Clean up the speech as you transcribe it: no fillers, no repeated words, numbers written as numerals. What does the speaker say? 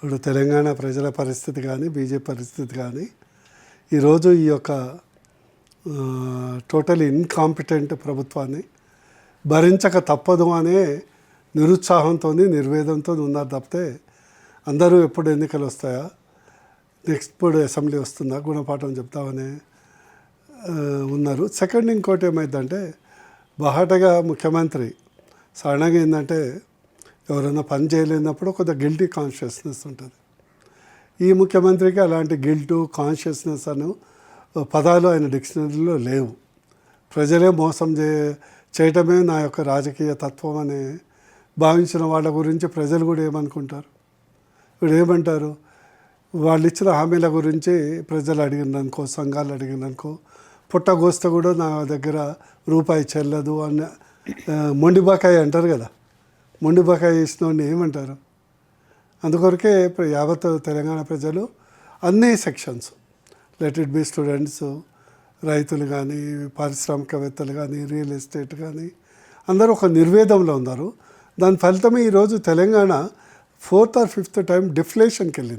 ఇప్పుడు తెలంగాణ ప్రజల పరిస్థితి కానీ బీజేపీ పరిస్థితి కానీ ఈరోజు ఈ యొక్క టోటల్ ఇన్కాంపిటెంట్ ప్రభుత్వాన్ని భరించక తప్పదు అనే నిరుత్సాహంతో నిర్వేదంతో ఉన్నారు తప్పితే అందరూ ఎప్పుడు ఎన్నికలు వస్తాయా, నెక్స్ట్ ఇప్పుడు అసెంబ్లీ వస్తుందా గుణపాఠం చెప్తామని ఉన్నారు. సెకండ్ ఇంకోటి ఏమైందంటే బహాటగా ముఖ్యమంత్రి సడన్గా ఏంటంటే ఎవరైనా పని చేయలేనప్పుడు కొద్దిగా గిల్టీ కాన్షియస్నెస్ ఉంటుంది. ఈ ముఖ్యమంత్రికి అలాంటి గిల్టు కాన్షియస్నెస్ అను పదాలు ఆయన డిక్షనరీలో లేవు. ప్రజలే మోసం చేయటమే నా యొక్క రాజకీయ తత్వం అని భావించిన వాళ్ళ గురించి ప్రజలు కూడా ఏమనుకుంటారు? ఇప్పుడు ఏమంటారు? వాళ్ళు ఇచ్చిన హామీల గురించి ప్రజలు అడిగిననుకో, సంఘాలు అడిగిననుకో, పుట్టగోస్తే కూడా నా దగ్గర రూపాయి చెల్లదు అన్న మొండిబాకాయ అంటారు కదా, మొండిబాకాయ ఇచ్చిన వాడిని ఏమంటారు? అందుకొరకే యావత్ తెలంగాణ ప్రజలు అన్ని sections, let it be students, రైతులు కానీ, పారిశ్రామికవేత్తలు కానీ, రియల్ ఎస్టేట్ కానీ అందరూ ఒక నిర్వేదంలో ఉన్నారు. దాని ఫలితమే ఈరోజు Telangana 4th or 5th time డిఫ్లేషన్కి వెళ్ళింది.